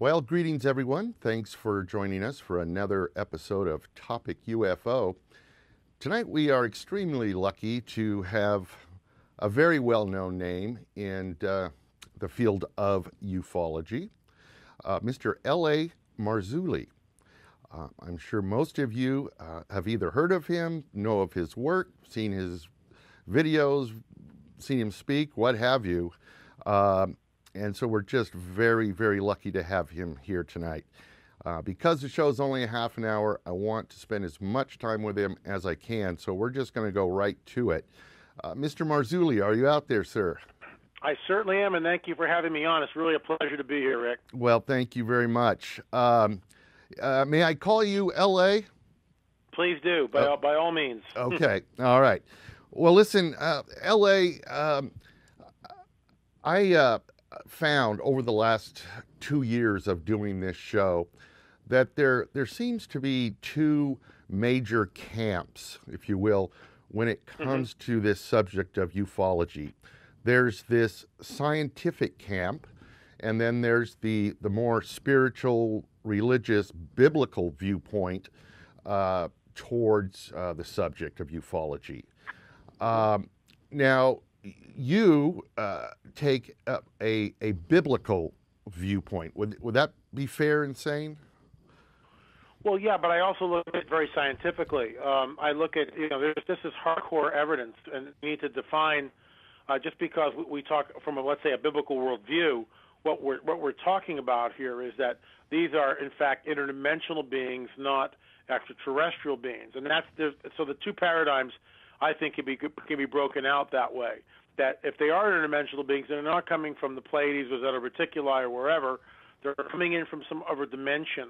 Well, greetings everyone. Thanks for joining us for another episode of Topic UFO. Tonight we are extremely lucky to have a very well-known name in the field of ufology, Mr. L.A. Marzulli. I'm sure most of you have either heard of him, know of his work, seen his videos, seen him speak, what have you. And so we're just very, very lucky to have him here tonight. Because the show's only a half an hour, I want to spend as much time with him as I can, so we're just going to go right to it. Mr. Marzulli, are you out there, sir? I certainly am, and thank you for having me on. It's really a pleasure to be here, Rick. Well, thank you very much. May I call you L.A.? Please do, by all means. Okay, all right. Well, listen, L.A., I found over the last 2 years of doing this show that there seems to be two major camps, if you will, when it comes to this subject of ufology. There's this scientific camp, and then there's the more spiritual, religious, biblical viewpoint towards the subject of ufology. Now, you take up a biblical viewpoint. Would that be fair and sane? Well, yeah, but I also look at it very scientifically. I look at, this is hardcore evidence, and we need to define, just because we talk from, let's say, a biblical worldview, what we're talking about here is that these are, in fact, interdimensional beings, not extraterrestrial beings. And so the two paradigms, I think, can be broken out that way. That if they are interdimensional beings, they're not coming from the Pleiades or Zeta Reticuli or wherever. They're coming in from some other dimension.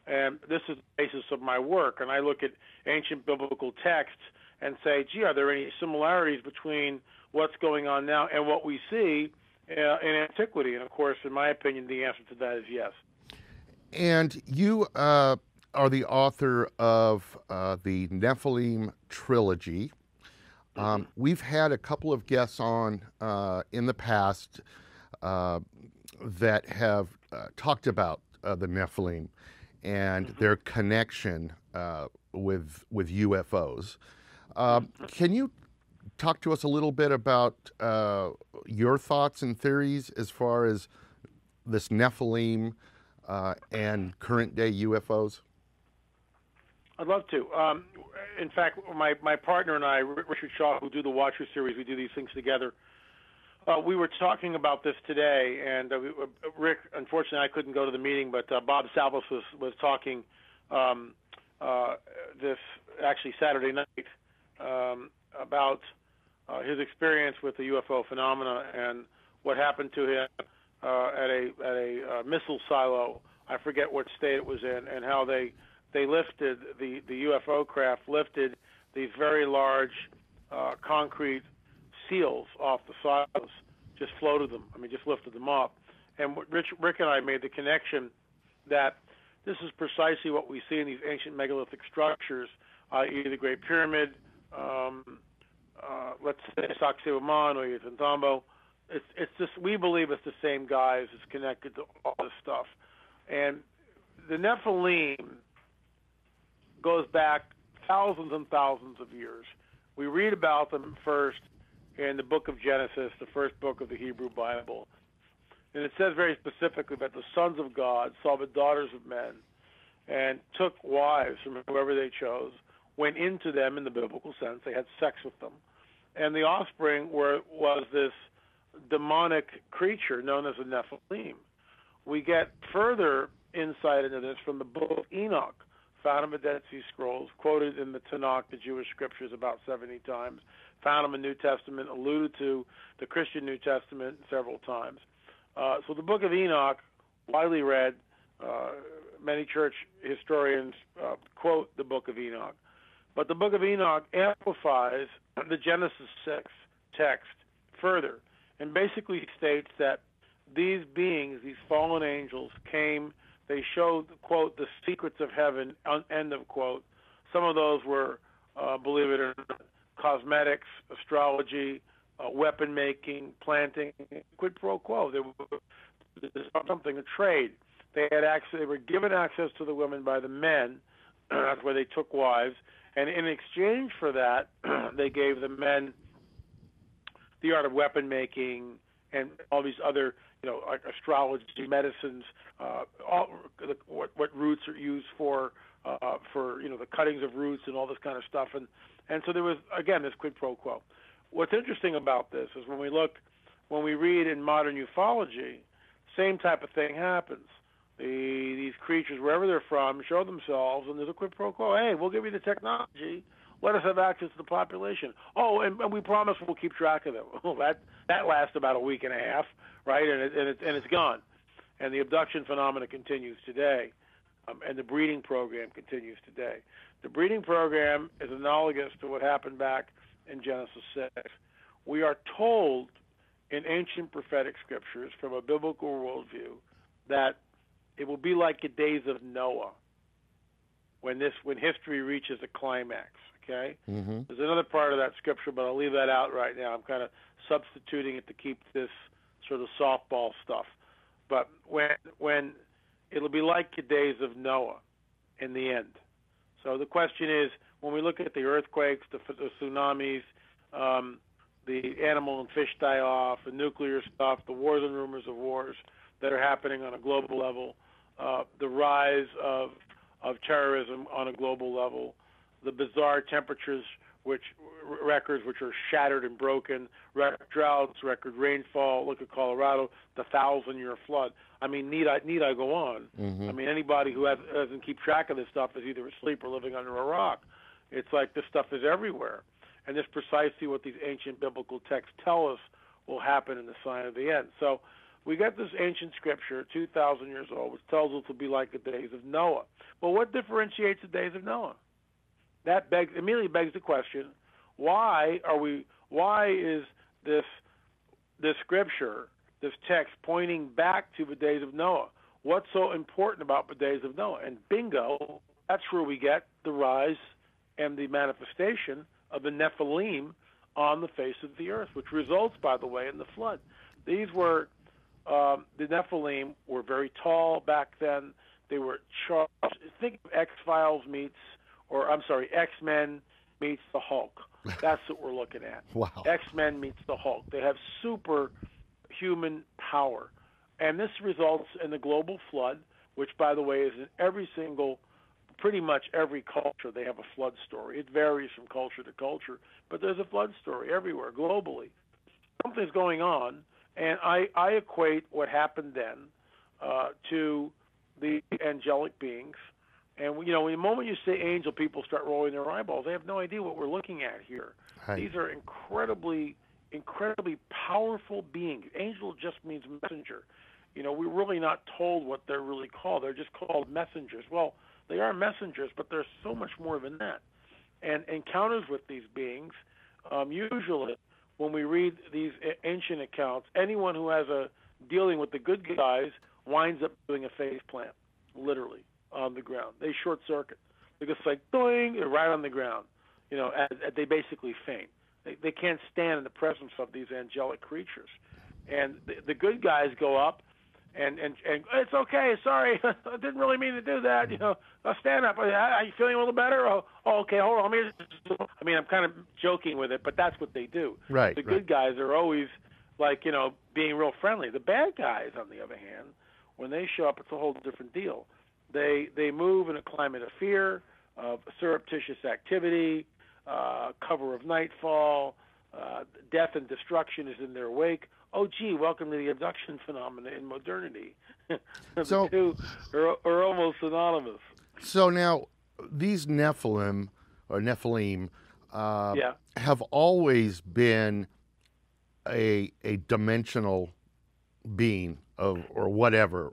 And this is the basis of my work. And I look at ancient biblical texts and say, gee, are there any similarities between what's going on now and what we see in antiquity? And, of course, in my opinion, the answer to that is yes. And you are the author of the Nephilim trilogy. We've had a couple of guests on in the past that have talked about the Nephilim and their connection with UFOs. Can you talk to us a little bit about your thoughts and theories as far as this Nephilim and current-day UFOs? I'd love to. In fact, my partner and I, Richard Shaw, who do the Watcher series, we do these things together. We were talking about this today, and Rick, unfortunately, I couldn't go to the meeting, but Bob Salvis was talking this actually Saturday night about his experience with the UFO phenomena and what happened to him at a missile silo. I forget what state it was in, and how they lifted, the UFO craft lifted these very large concrete seals off the silos, just floated them. Just lifted them up. And Rick and I made the connection that this is precisely what we see in these ancient megalithic structures, i.e. the Great Pyramid, let's say Sacsayhuaman or Ollantaytambo. It's just, we believe it's the same guys. It's connected to all this stuff. And the Nephilim goes back thousands and thousands of years. We read about them first in the book of Genesis, the first book of the Hebrew Bible. And it says very specifically that the sons of God saw the daughters of men and took wives from whoever they chose, went into them in the biblical sense, they had sex with them. And the offspring was this demonic creature known as a Nephilim. We get further insight into this from the book of Enoch, found in the Dead Sea Scrolls, quoted in the Tanakh, the Jewish scriptures, about 70 times, found in the New Testament, alluded to the Christian New Testament several times. So the book of Enoch, widely read, many church historians quote the book of Enoch. But the book of Enoch amplifies the Genesis 6 text further and basically states that these beings, these fallen angels, came. They showed, quote, the secrets of heaven, end of quote. Some of those were, believe it or not, cosmetics, astrology, weapon making, planting, quid pro quo. There was something, a trade They had access. They were given access to the women by the men. That's where they took wives, and in exchange for that, they gave the men the art of weapon making and all these other, like astrology, medicines, what roots are used for the cuttings of roots and all this kind of stuff, and so there was again this quid pro quo. What's interesting about this is when we read in modern ufology, same type of thing happens. These creatures, wherever they're from, show themselves, and there's a quid pro quo. Hey, we'll give you the technology. Let us have access to the population. Oh, and we promise we'll keep track of them. Well, that lasts about a week and a half, right? And it's gone. And the abduction phenomena continues today, and the breeding program continues today. The breeding program is analogous to what happened back in Genesis 6. We are told in ancient prophetic scriptures from a biblical worldview that it will be like the days of Noah when history reaches a climax. Okay? Mm-hmm. There's another part of that scripture, but I'll leave that out right now. I'm kind of substituting it to keep this sort of softball stuff. But when it'll be like the days of Noah in the end. So the question is, when we look at the earthquakes, the tsunamis, the animal and fish die-off, the nuclear stuff, the wars and rumors of wars that are happening on a global level, the rise of terrorism on a global level, the bizarre temperatures records which are shattered and broken, record droughts, record rainfall. Look at Colorado, the 1,000-year flood. I mean, need I go on? Mm-hmm. I mean, anybody who doesn't keep track of this stuff is either asleep or living under a rock. It's like this stuff is everywhere. And this is precisely what these ancient biblical texts tell us will happen in the sign of the end. So we got this ancient scripture, 2,000 years old, which tells us it will be like the days of Noah. Well, what differentiates the days of Noah? That immediately begs the question: why is this scripture, this text, pointing back to the days of Noah? What's so important about the days of Noah? And bingo, that's where we get the rise and the manifestation of the Nephilim on the face of the earth, which results, by the way, in the flood. These were the Nephilim were very tall back then. They were charged. Think of X-Men meets the Hulk. That's what we're looking at. Wow. X-Men meets the Hulk. They have superhuman power. And this results in the global flood, which, by the way, is in pretty much every culture. They have a flood story. It varies from culture to culture, but there's a flood story everywhere, globally. Something's going on, and I equate what happened then to the angelic beings. And, the moment you say angel, people start rolling their eyeballs. They have no idea what we're looking at here. Right. These are incredibly powerful beings. Angel just means messenger. We're really not told what they're really called. They're just called messengers. Well, they are messengers, but there's so much more than that. And encounters with these beings, usually when we read these ancient accounts, anyone who has a dealing with the good guys winds up doing a face plant, literally, on the ground. They short circuit. They just like, doing, they're right on the ground. They basically faint. They can't stand in the presence of these angelic creatures. And the good guys go up, and it's okay, sorry, I didn't really mean to do that. I'll stand up. Are you feeling a little better? Oh, okay, hold on. I'm kind of joking with it, but that's what they do. Right. The good guys are always like, being real friendly. The bad guys, on the other hand, when they show up, it's a whole different deal. They move in a climate of fear, of surreptitious activity, cover of nightfall, death and destruction is in their wake. Oh, gee, welcome to the abduction phenomena in modernity. So, the two are almost synonymous. So now, these Nephilim have always been a dimensional being or whatever,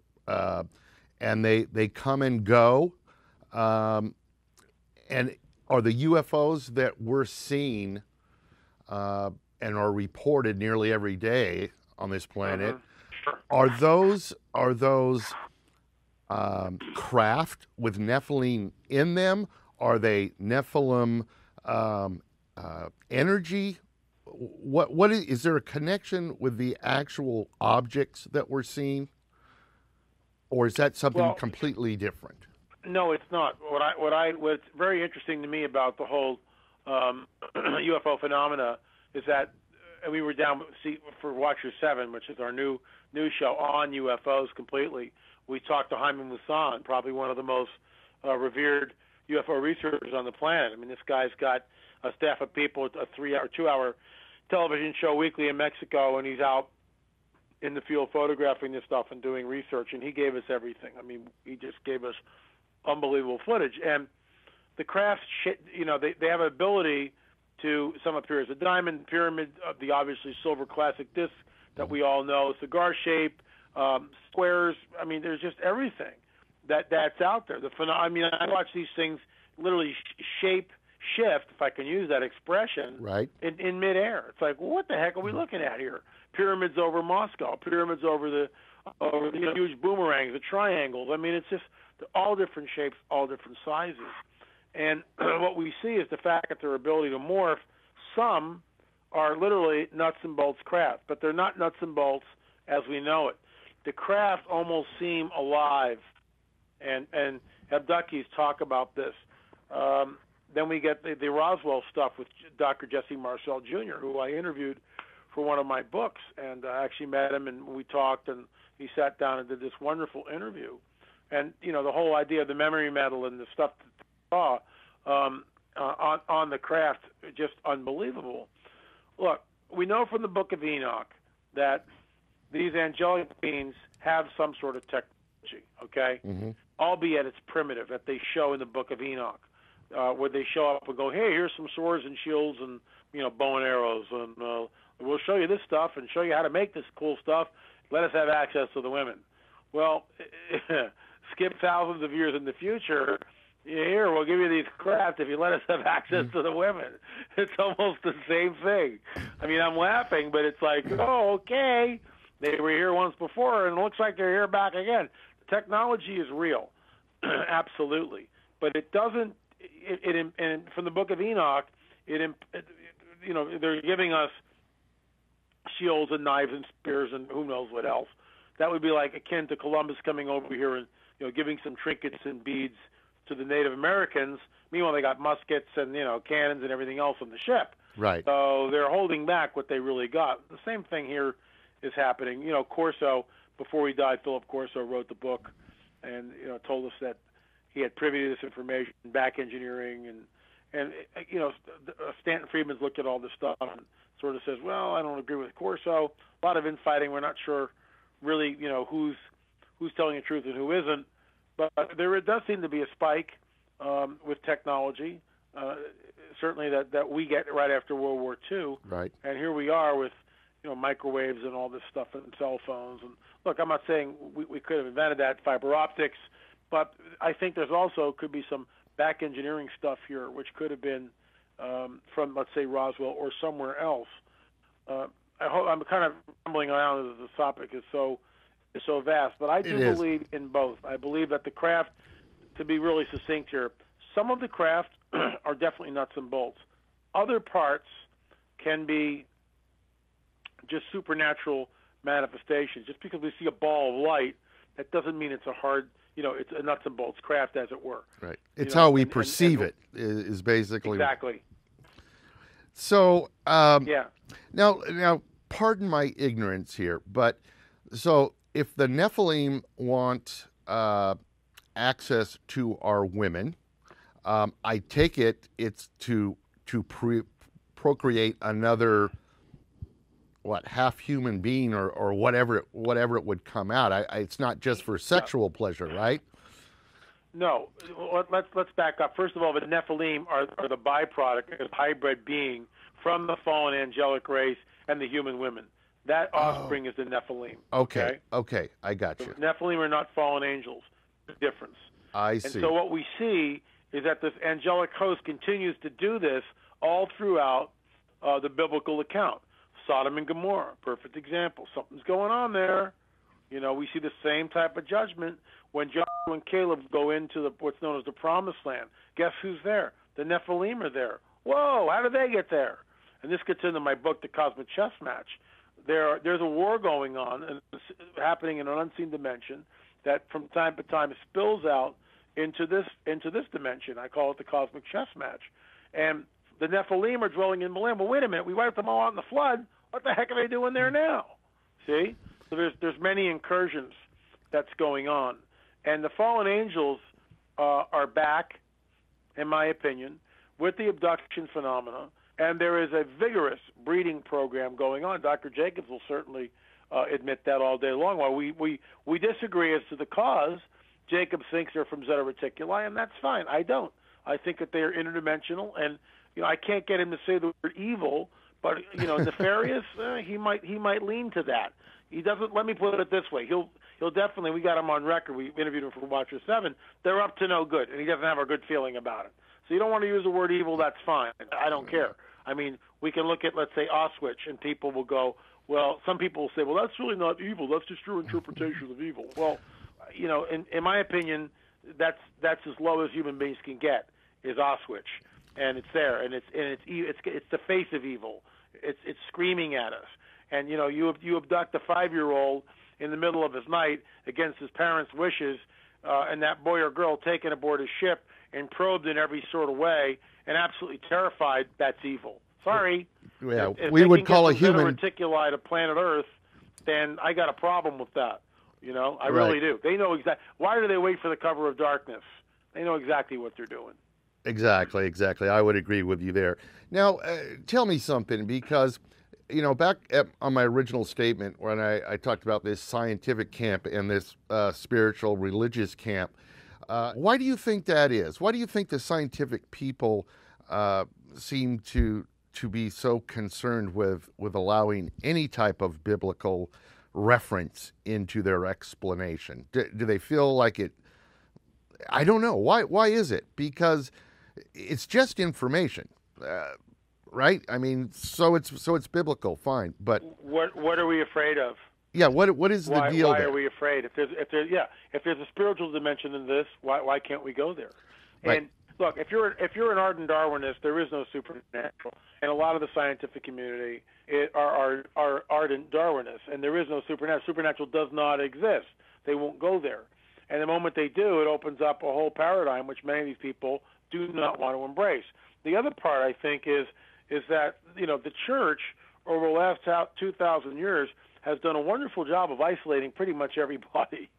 and they come and go, and are the UFOs that we're seeing and are reported nearly every day on this planet, Sure. are those craft with Nephilim in them? Are they Nephilim energy? What is there a connection with the actual objects that we're seeing? or is that something Well, completely different? no, it's not. What's very interesting to me about the whole UFO phenomena is that we were down for Watcher 7, which is our new show on UFOs completely. We talked to Jaime Maussan, probably one of the most revered UFO researchers on the planet. I mean, this guy's got a staff of people, a 2-hour television show weekly in Mexico, and he's out in the field photographing this stuff and doing research, and he gave us everything. I mean, he just gave us unbelievable footage. And the craft, they have an ability to, some appear as a diamond, pyramid, the obviously silver classic disc that we all know, cigar shape, squares. I mean, there's just everything that's out there. I mean, I watch these things literally shape shift, if I can use that expression, right, in midair. It's like, well, what the heck are we looking at here? Pyramids over Moscow, pyramids over the huge boomerangs, the triangles. I mean, it's just all different shapes, all different sizes. And what we see is the fact that their ability to morph. Some are literally nuts and bolts craft, but they're not nuts and bolts as we know it. The craft almost seem alive, and abductees talk about this. Then we get the Roswell stuff with Dr. Jesse Marcel Jr., who I interviewed for one of my books, and I actually met him, and we talked, and he sat down and did this wonderful interview. And, the whole idea of the memory metal and the stuff that they saw on the craft, just unbelievable. Look, we know from the Book of Enoch that these angelic beings have some sort of technology, okay? Mm-hmm. Albeit it's primitive, that they show in the Book of Enoch. Where they show up and go, hey, here's some swords and shields and bow and arrows, and we'll show you this stuff and show you how to make this cool stuff. Let us have access to the women. Well, skip thousands of years in the future. Here, we'll give you these craft if you let us have access to the women. It's almost the same thing. I mean, I'm laughing, but it's like, oh, okay. They were here once before, and it looks like they're here back again. The technology is real, absolutely, but it doesn't. And from the Book of Enoch, they're giving us shields and knives and spears and who knows what else. That would be like akin to Columbus coming over here and giving some trinkets and beads to the Native Americans. Meanwhile, they got muskets and cannons and everything else on the ship. Right. So they're holding back what they really got. The same thing here is happening. Corso, before he died, Philip Corso wrote the book and told us that he had privy to this information, back engineering, and Stanton Friedman's looked at all this stuff and sort of says, well, I don't agree with Corso. A lot of infighting. We're not sure really, who's telling the truth and who isn't. But there does seem to be a spike with technology, certainly that we get right after World War II. Right. And here we are with microwaves and all this stuff and cell phones. And look, I'm not saying we could have invented that, fiber optics. But I think there's also could be some back engineering stuff here, which could have been from, let's say, Roswell or somewhere else. I'm kind of rumbling around as the topic is so vast, but I do believe in both. I believe that the craft, to be really succinct here, some of the craft are definitely nuts and bolts. Other parts can be just supernatural manifestations. Just because we see a ball of light, that doesn't mean it's a hard. It's a nuts and bolts craft, as it were. Right. It's how we perceive it is basically. Exactly. So, yeah. Now, pardon my ignorance here, but so if the Nephilim want access to our women, I take it's to procreate another half human being or whatever it would come out. It's not just for sexual pleasure, right? No. Let's back up. First of all, the Nephilim are the byproduct of hybrid being from the fallen angelic race and the human women. That offspring is the Nephilim. Okay, I got you. The Nephilim are not fallen angels. The difference. I see. And so what we see is that this angelic host continues to do this all throughout the biblical account. Sodom and Gomorrah, perfect example. Something's going on there. We see the same type of judgment when Joshua and Caleb go into what's known as the Promised Land. Guess who's there? The Nephilim are there. Whoa, how did they get there? And this gets into my book, The Cosmic Chess Match. There's a war going on and it's happening in an unseen dimension, that from time to time spills out into this dimension. I call it the cosmic chess match. And the Nephilim are dwelling in Milan. Well, wait a minute, we wiped them all out in the flood. What the heck are they doing there now? See? So there's many incursions that's going on. And the fallen angels are back, in my opinion, with the abduction phenomena. And there is a vigorous breeding program going on. Dr. Jacobs will certainly admit that all day long. While we disagree as to the cause, Jacobs thinks they're from Zeta Reticuli, and that's fine. I don't. I think that they're interdimensional, and I can't get him to say the word evil, but nefarious. He might lean to that. He doesn't. Let me put it this way. He'll definitely. We got him on record. We interviewed him for Watcher 7. They're up to no good, and he doesn't have a good feeling about it. So you don't want to use the word evil. That's fine. I don't care. I mean, we can look at, let's say, Auschwitz, and people will go, well, some people will say, well, that's really not evil. That's just your interpretation of evil. Well, in my opinion, that's as low as human beings can get is Auschwitz, and it's there, and it's the face of evil. It's screaming at us, and you abduct a 5-year-old in the middle of his night against his parents' wishes, and that boy or girl taken aboard his ship and probed in every sort of way and absolutely terrified. That's evil. Sorry. Yeah, if we would call a human human reticuli to planet Earth, then I got a problem with that. I really do. They know exactly. Why do they wait for the cover of darkness? They know exactly what they're doing. Exactly. I would agree with you there. Now, tell me something, because back on my original statement when I talked about this scientific camp and this spiritual religious camp, why do you think that is? Why do you think the scientific people seem to be so concerned with allowing any type of biblical reference into their explanation? Do they feel like it? I don't know. Why is it? Because it's just information, right? I mean, so it's biblical, fine. But what are we afraid of? Yeah, what is the deal why there? Are we afraid? If there's a spiritual dimension in this, why can't we go there? Right. And look, if you're an ardent Darwinist, there is no supernatural, and a lot of the scientific community are ardent Darwinists, and there is no supernatural. Supernatural does not exist. They won't go there, and the moment they do, it opens up a whole paradigm which many of these people do not want to embrace. The other part, I think, is that the church over the last 2,000 years has done a wonderful job of isolating pretty much everybody.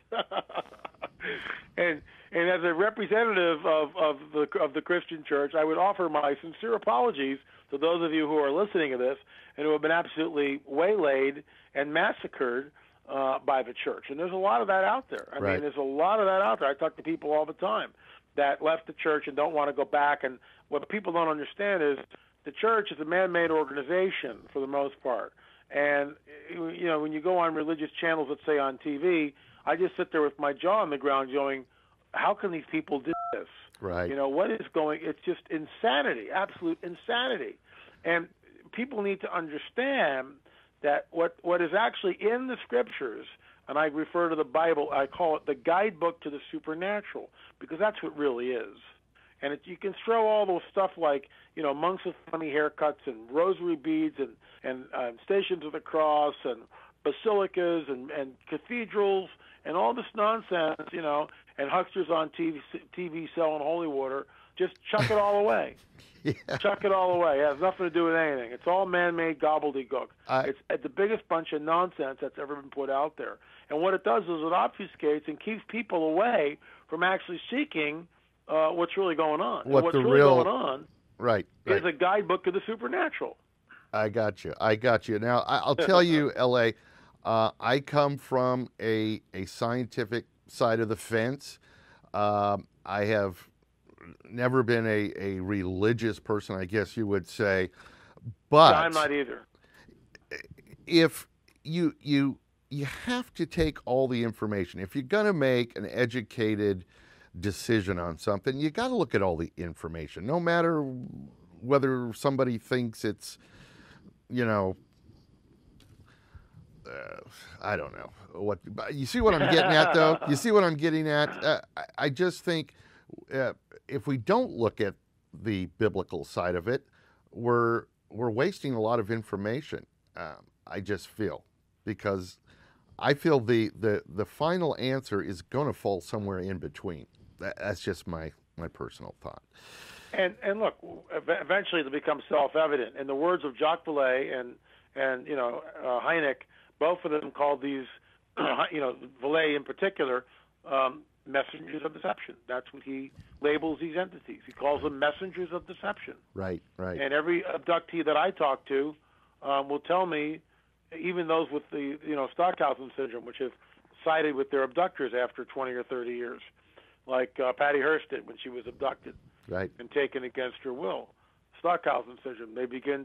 and as a representative of the Christian church, I would offer my sincere apologies to those of you who are listening to this and who have been absolutely waylaid and massacred by the church. And there's a lot of that out there. I mean, there's a lot of that out there. I talk to people all the time that left the church and don't want to go back. And what people don't understand is the church is a man-made organization for the most part. And, when you go on religious channels, let's say on TV, I just sit there with my jaw on the ground going, how can these people do this? Right. What is going, it's just insanity, absolute insanity. And people need to understand that what is actually in the scriptures, and I refer to the Bible, I call it the guidebook to the supernatural, because that's what it really is. And you can throw all those stuff like, monks with funny haircuts and rosary beads and stations of the cross and basilicas and cathedrals and all this nonsense, and hucksters on TV selling holy water. Just chuck it all away. Yeah. Chuck it all away. It has nothing to do with anything. It's all man-made gobbledygook. It's the biggest bunch of nonsense that's ever been put out there. And what it does is it obfuscates and keeps people away from actually seeking what's really going on. What's really going on is a guidebook to the supernatural. I got you. Now, I'll tell you, L.A., I come from a scientific side of the fence. I have never been a religious person, I guess you would say. But I'm not either. If you have to take all the information. If you're going to make an educated decision on something, you got to look at all the information, no matter whether somebody thinks it's, I don't know what. You see what I'm getting at, though. You see what I'm getting at. I just think if we don't look at the biblical side of it, we're wasting a lot of information. I just feel, because I feel the final answer is going to fall somewhere in between. That's just my personal thought. And look, eventually it'll become self-evident. In the words of Jacques Vallée and Hynek, both of them called these, Vallée in particular, messengers of deception. That's what he labels these entities. He calls them messengers of deception. Right. And every abductee that I talk to will tell me, even those with the Stockhausen syndrome, which have sided with their abductors after 20 or 30 years, like Patty Hearst did when she was abducted. Right. And taken against her will. Stockhausen syndrome.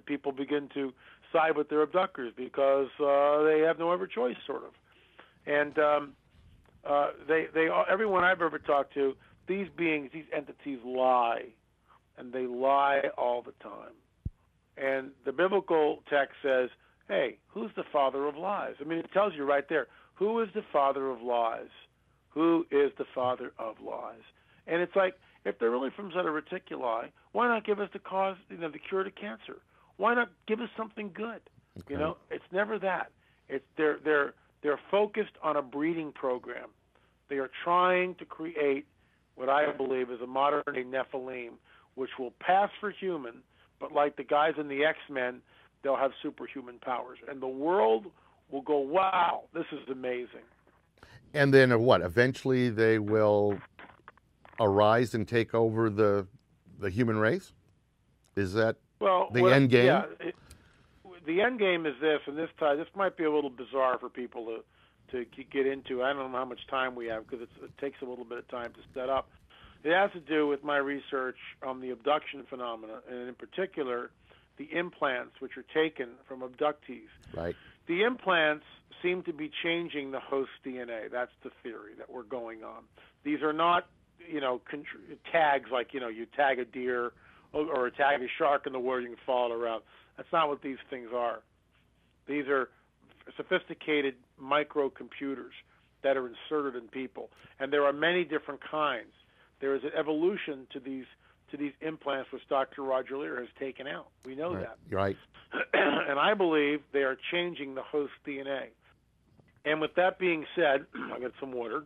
People begin to side with their abductors because they have no other choice, sort of. And everyone I've ever talked to, these beings, these entities lie, and they lie all the time. And the biblical text says, "Hey, who's the father of lies?" I mean, it tells you right there, who is the father of lies? Who is the father of lies? And it's like, if they're really from Zeta Reticuli, why not give us the cure to cancer? Why not give us something good? Okay. It's never that. It's they're focused on a breeding program. They are trying to create what I believe is a modern-day Nephilim, which will pass for human, but like the guys in the X-Men, they'll have superhuman powers, and the world will go, "Wow, this is amazing." And then what? Eventually, they will arise and take over the human race? Is that the end game? Yeah, the end game is this, and this might be a little bizarre for people to get into. I don't know how much time we have because it takes a little bit of time to set up. It has to do with my research on the abduction phenomena, and in particular, the implants which are taken from abductees. Right. The implants seem to be changing the host DNA. That's the theory that we're going on. These are not tags like, you tag a deer or tag a shark in the water, you can follow it around. That's not what these things are. These are sophisticated microcomputers that are inserted in people. And there are many different kinds. There is an evolution to these implants which Dr. Roger Lear has taken out. We know that. Right. And I believe they are changing the host DNA. And with that being said, I'll get some water.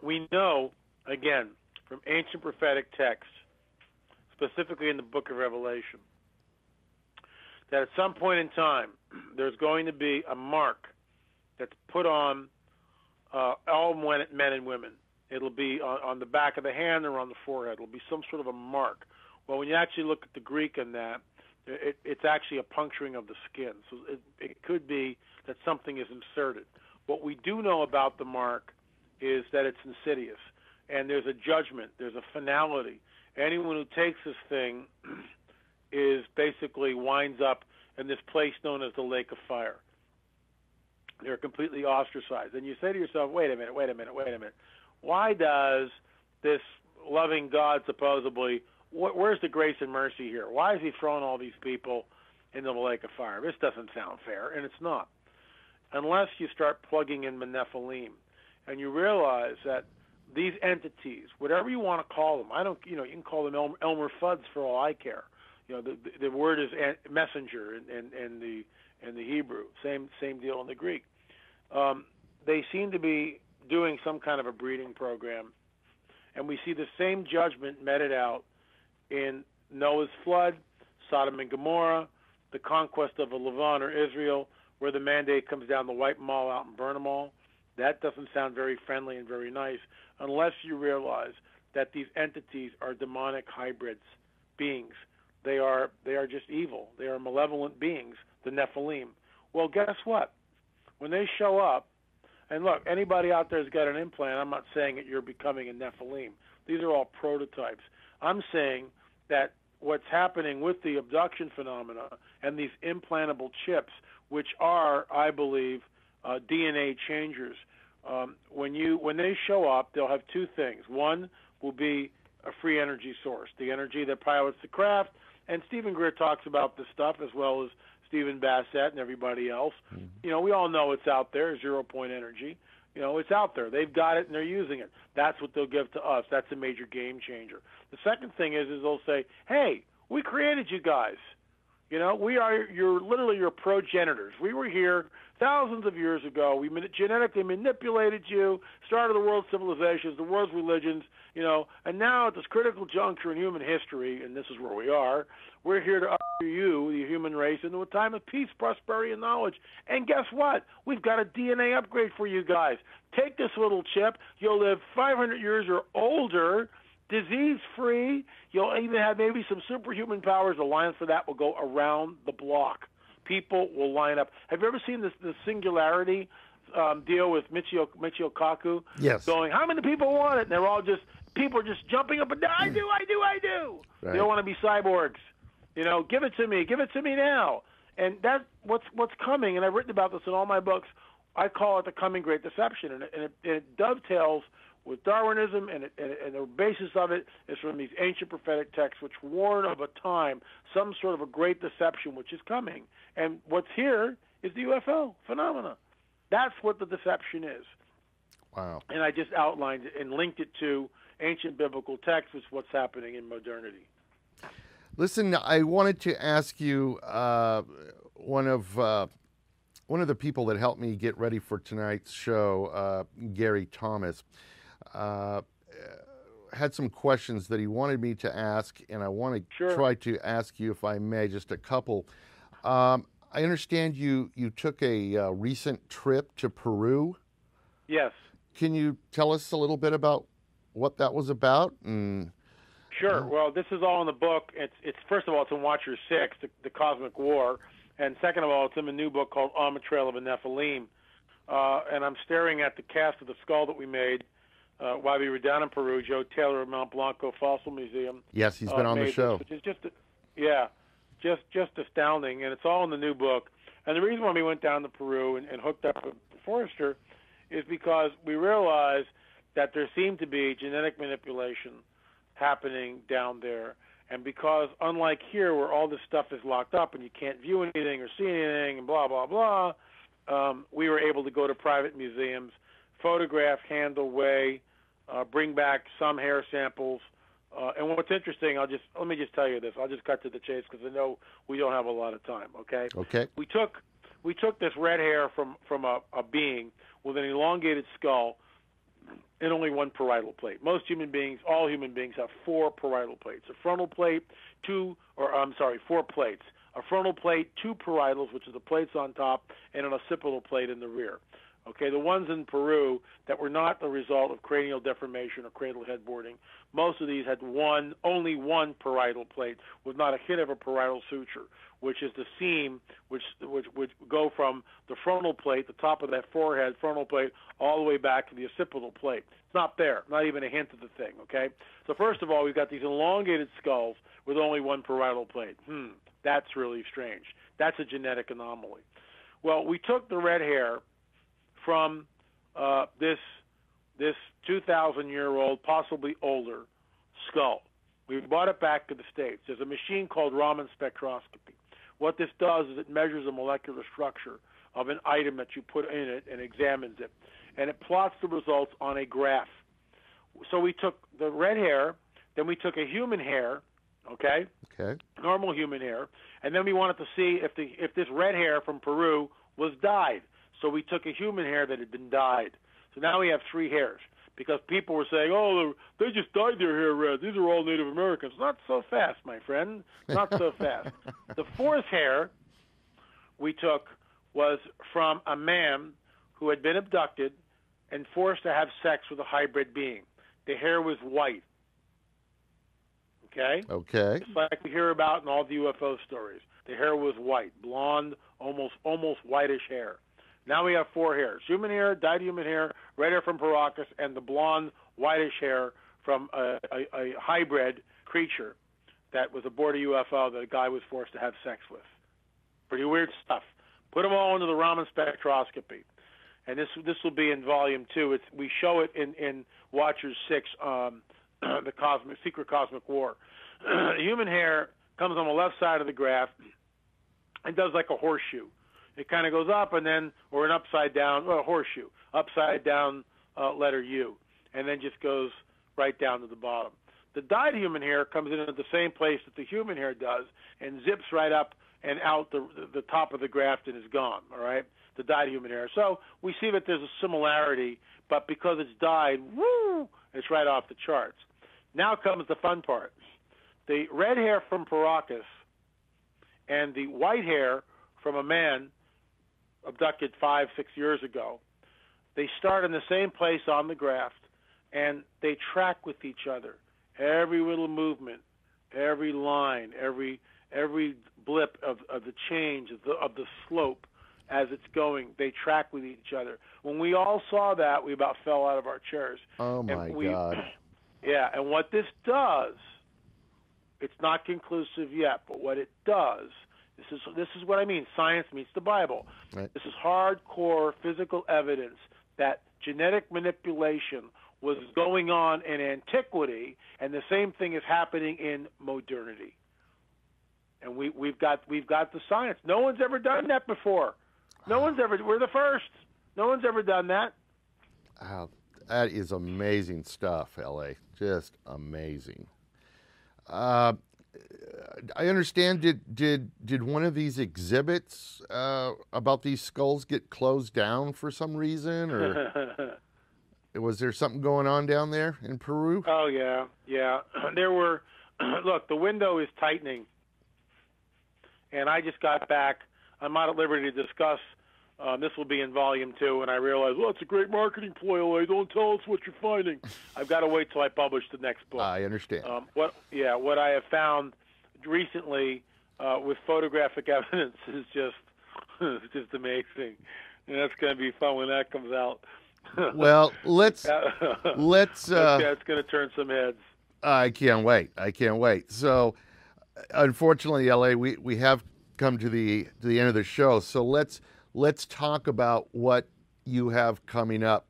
We know, again, from ancient prophetic texts, specifically in the book of Revelation, that at some point in time, there's going to be a mark that's put on all men and women. It'll be on the back of the hand or on the forehead. It'll be some sort of a mark. Well, when you actually look at the Greek in that, it's actually a puncturing of the skin. So it could be that something is inserted. What we do know about the mark is that it's insidious, and there's a judgment, there's a finality. Anyone who takes this thing is basically winds up in this place known as the lake of fire. They're completely ostracized. And you say to yourself, wait a minute. Why does this loving God supposedly, where's the grace and mercy here? Why is he throwing all these people into the lake of fire? This doesn't sound fair, and it's not. Unless you start plugging in the Nephilim, and you realize that these entities, whatever you want to call them, you can call them Elmer Fudd's for all I care. The word is messenger in the Hebrew. Same deal in the Greek. They seem to be doing some kind of a breeding program, and we see the same judgment meted out in Noah's flood, Sodom and Gomorrah, the conquest of Levant or Israel, where the mandate comes down to wipe them all out and burn them all. That doesn't sound very friendly and very nice unless you realize that these entities are demonic hybrids, beings. They are just evil. They are malevolent beings, the Nephilim. Well, guess what? When they show up, and look, anybody out there who's got an implant, I'm not saying that you're becoming a Nephilim. These are all prototypes. I'm saying that what's happening with the abduction phenomena and these implantable chips, which are, I believe, DNA changers, when they show up, they'll have two things. One will be a free energy source, the energy that pilots the craft, and Stephen Greer talks about this stuff as well as Stephen Bassett and everybody else. Mm-hmm. We all know it's out there, 0 point energy. It's out there. They've got it and they're using it. That's what they'll give to us. That's a major game changer. The second thing is they'll say, hey, we created you guys. You know, you're literally your progenitors. We were here thousands of years ago. We genetically manipulated you, started the world's civilizations, the world's religions, you know, and now at this critical juncture in human history, and this is where we are, we're here to usher you, the human race, into a time of peace, prosperity, and knowledge. And guess what? We've got a DNA upgrade for you guys. Take this little chip. You'll live 500 years or older, disease-free. You'll even have maybe some superhuman powers. The lines for that will go around the block. People will line up. Have you ever seen this singularity deal with Michio Kaku? Yes. Going, how many people want it? And they're all people are just jumping up and down. I do. Right. They don't want to be cyborgs. You know, give it to me now. And that's what's coming. And I've written about this in all my books. I call it the coming great deception, and it dovetails with Darwinism, and the basis of it is from these ancient prophetic texts which warn of a time, some sort of a great deception which is coming. And what's here is the UFO phenomena. That's what the deception is. Wow. And I just outlined it and linked it to ancient biblical texts, which is what's happening in modernity. Listen, I wanted to ask you, one of the people that helped me get ready for tonight's show, Gary Thomas, had some questions that he wanted me to ask, and I want to try to ask you, if I may, just a couple. I understand you took a recent trip to Peru. Yes. Can you tell us a little bit about what that was about? Sure. Well, this is all in the book. It's first of all, it's in Watcher 6, the Cosmic War, and second of all, it's in a new book called On the Trail of a Nephilim. And I'm staring at the cast of the skull that we made while we were down in Peru. Joe Taylor of Mount Blanco Fossil Museum. Yes, he's been on the show. Which is just astounding, and it's all in the new book. And the reason why we went down to Peru and hooked up with Forrester is because we realized that there seemed to be genetic manipulation happening down there. And because, unlike here, where all this stuff is locked up and you can't view anything or see anything and blah, blah, blah, we were able to go to private museums, photograph, handle, weigh, bring back some hair samples. And what's interesting, let me just tell you this. I'll just cut to the chase because I know we don't have a lot of time, okay? Okay. We took this red hair from a being with an elongated skull and only one parietal plate. All human beings have four parietal plates. A frontal plate, four plates. A frontal plate, two parietals, which are the plates on top, and an occipital plate in the rear. Okay, the ones in Peru that were not the result of cranial deformation or cradle headboarding, most of these had only one parietal plate with not a hint of a parietal suture, which is the seam which would go from the frontal plate, the top of that forehead frontal plate, all the way back to the occipital plate. It's not there, not even a hint of the thing, okay? So first of all, we've got these elongated skulls with only one parietal plate. That's really strange. That's a genetic anomaly. Well, we took the red hair from this 2,000-year-old, possibly older, skull. We brought it back to the States. There's a machine called Raman spectroscopy. What this does is it measures the molecular structure of an item that you put in it and examines it, and it plots the results on a graph. So we took the red hair, then we took a human hair, okay, normal human hair, and then we wanted to see if this red hair from Peru was dyed. So we took a human hair that had been dyed. So now we have three hairs because people were saying, oh, they just dyed their hair red. These are all Native Americans. Not so fast, my friend. Not so fast. The fourth hair we took was from a man who had been abducted and forced to have sex with a hybrid being. The hair was white. Okay? Okay. Just like we hear about in all the UFO stories. The hair was white, blonde, almost whitish hair. Now we have four hairs: human hair, dyed human hair, red hair from Paracas, and the blonde, whitish hair from a hybrid creature that was aboard a UFO that a guy was forced to have sex with. Pretty weird stuff. Put them all into the Raman spectroscopy. And this will be in Volume 2. We show it in Watchers 6, the Secret Cosmic War. Human hair comes on the left side of the graph and does like a horseshoe. It kind of goes up or an upside down, horseshoe, upside down letter U, and then just goes right down to the bottom. The dyed human hair comes in at the same place that the human hair does and zips right up and out the top of the grafting is gone, all right, the dyed human hair. So we see that there's a similarity, but because it's dyed, woo, it's right off the charts. Now comes the fun part. The red hair from Paracas and the white hair from a man abducted 5-6 years ago, they start in the same place on the graft, and they track with each other. Every little movement, every line, every blip of the change of the slope as it's going, they track with each other. When we all saw that, we about fell out of our chairs. Oh, my God. Yeah, and what this does, it's not conclusive yet, but what it does, this is what I mean, science meets the Bible. Right. This is hardcore physical evidence that genetic manipulation was going on in antiquity, and the same thing is happening in modernity. And we've got the science. No one's ever done that before. We're the first. No one's ever done that. Wow, that is amazing stuff, L.A. Just amazing. I understand. Did one of these exhibits about these skulls get closed down for some reason, or was there something going on down there in Peru? Oh yeah. There were. Look, the window is tightening, and I just got back. I'm not at liberty to discuss. This will be in volume 2, and I realized, well, it's a great marketing ploy. LA. Don't tell us what you're finding. I've got to wait till I publish the next book. I understand. What I have found recently with photographic evidence is just amazing, and that's going to be fun when that comes out. Well, let's. It's going to turn some heads. I can't wait. So, unfortunately, LA, we have come to the end of the show. So let's talk about what you have coming up.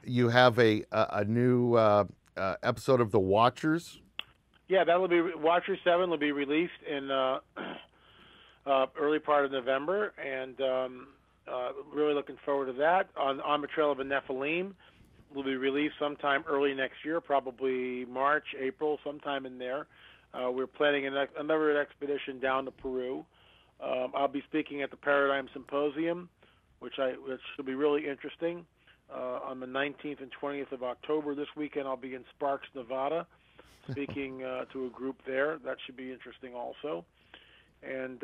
You have a new episode of The Watchers. Yeah, that'll be Watcher 7 will be released in early part of November, and really looking forward to that. On the Trail of a Nephilim will be released sometime early next year, probably March, April, sometime in there. We're planning another expedition down to Peru. I'll be speaking at the Paradigm Symposium, which will be really interesting. On the 19th and 20th of October this weekend, I'll be in Sparks, Nevada, speaking to a group there. That should be interesting also. And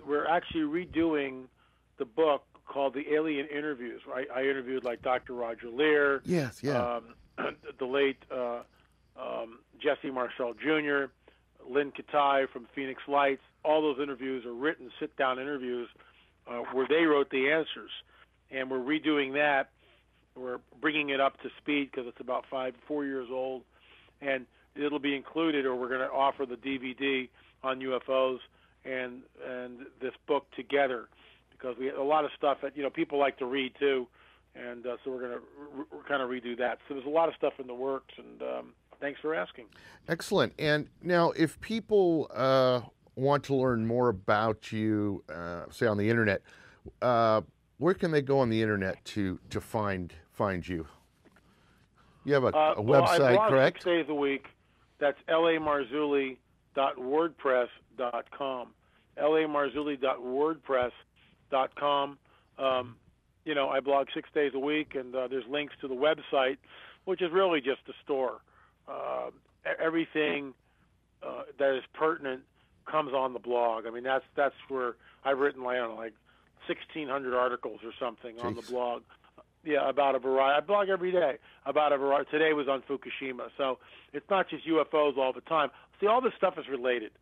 we're actually redoing the book called The Alien Interviews. I interviewed like Dr. Roger Lear. Yes, yeah. The late Jesse Marcel Jr., Lynn Katai from Phoenix Lights. All those interviews are written sit-down interviews where they wrote the answers. And we're redoing that. We're bringing it up to speed because it's about 4 years old. And it'll be included, or we're going to offer the DVD on UFOs and this book together, because we have a lot of stuff that people like to read too, and so we're going to kind of redo that. So there's a lot of stuff in the works, and thanks for asking. Excellent. And now, if people want to learn more about you, say on the internet, where can they go on the internet to find you? You have a website, I blog correct? 6 days a week. That's lamarzulli.wordpress.com. lamarzulli.wordpress.com. I blog 6 days a week, and there's links to the website, which is really just a store. Everything that is pertinent comes on the blog. I mean, that's where I've written, like 1,600 articles or something on the blog. Yeah, about a variety. I blog every day about a variety. Today was on Fukushima, so it's not just UFOs all the time. See, all this stuff is related.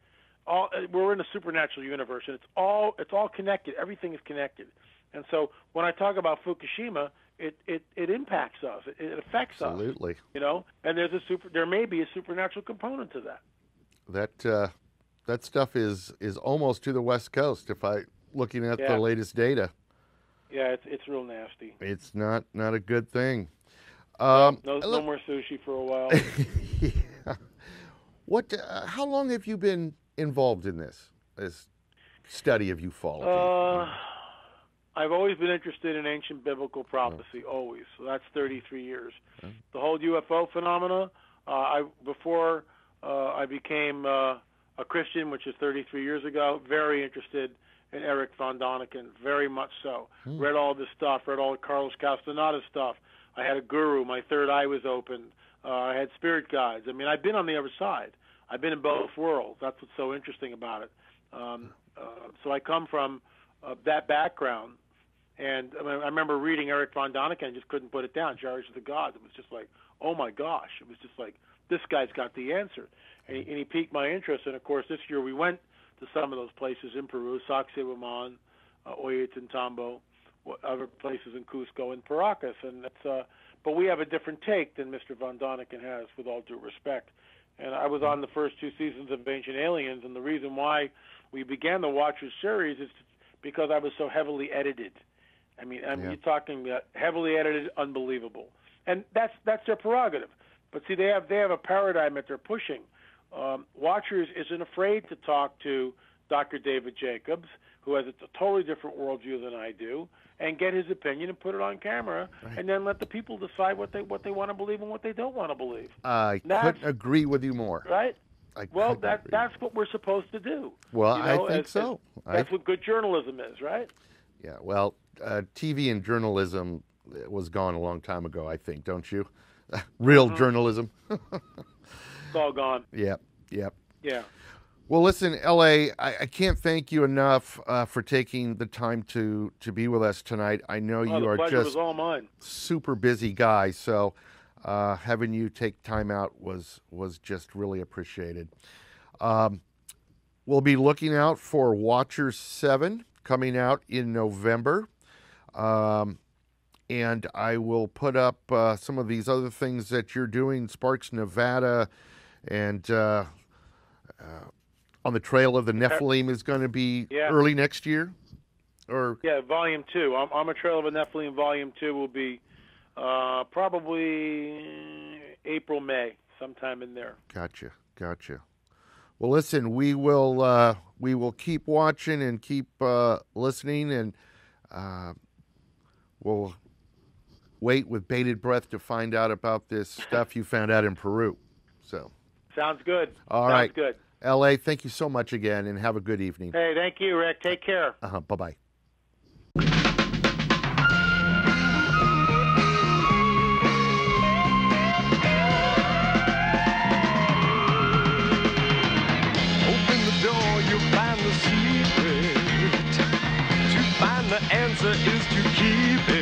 We're in a supernatural universe, and it's all connected. Everything is connected. And so when I talk about Fukushima, it impacts us. It affects us. Absolutely. And there may be a supernatural component to that. That stuff is almost to the West Coast. Looking at the latest data. Yeah, it's real nasty. It's not a good thing. No more sushi for a while. Yeah. How long have you been involved in this study of ufology? I've always been interested in ancient biblical prophecy, always. So that's 33 years. Okay. The whole UFO phenomena, before I became a a Christian, which is 33 years ago, very interested in Eric von Däniken, very much so. Read all this stuff, read all the Carlos Castaneda stuff. I had a guru. My third eye was opened. I had spirit guides. I mean, I've been on the other side. I've been in both worlds. That's what's so interesting about it. So I come from that background. And I remember reading Eric von Däniken and just couldn't put it down, Chariots of the Gods. It was just like, oh, my gosh. It was just like, this guy's got the answer. And he piqued my interest. And, of course, this year we went to some of those places in Peru, Sacsayhuaman, Ollantaytambo, other places in Cusco and Paracas. And that's, but we have a different take than Mr. von Däniken has, with all due respect. And I was on the first 2 seasons of Ancient Aliens, and the reason why we began the Watchers series is because I was so heavily edited. I mean, you're talking heavily edited, unbelievable, and that's their prerogative. But see, they have a paradigm that they're pushing. Watchers isn't afraid to talk to Dr. David Jacobs, who has a totally different worldview than I do, and get his opinion and put it on camera, and then let the people decide what they want to believe and what they don't want to believe. I couldn't agree with you more. Right? Well, that's what we're supposed to do. Well, you know, I think so. That's what good journalism is, right? Yeah, well, TV and journalism was gone a long time ago, I think, don't you? Real journalism. It's all gone. Yep. Yeah. Well, listen, L.A., I can't thank you enough for taking the time to be with us tonight. I know you are just was all mine. Super busy guy, so having you take time out was just really appreciated. We'll be looking out for Watchers 7 coming out in November. And I will put up some of these other things that you're doing, Sparks, Nevada, and On the Trail of the Nephilim is going to be early next year? Volume 2. On the Trail of the Nephilim, Volume 2 will be probably April, May, sometime in there. Gotcha. Well, listen, we will keep watching and keep listening, and we'll wait with bated breath to find out about this stuff you found out in Peru. So sounds good. All right. Sounds good. L.A., thank you so much again, and have a good evening. Hey, thank you, Rick. Take care. Bye-bye. The answer is to keep it.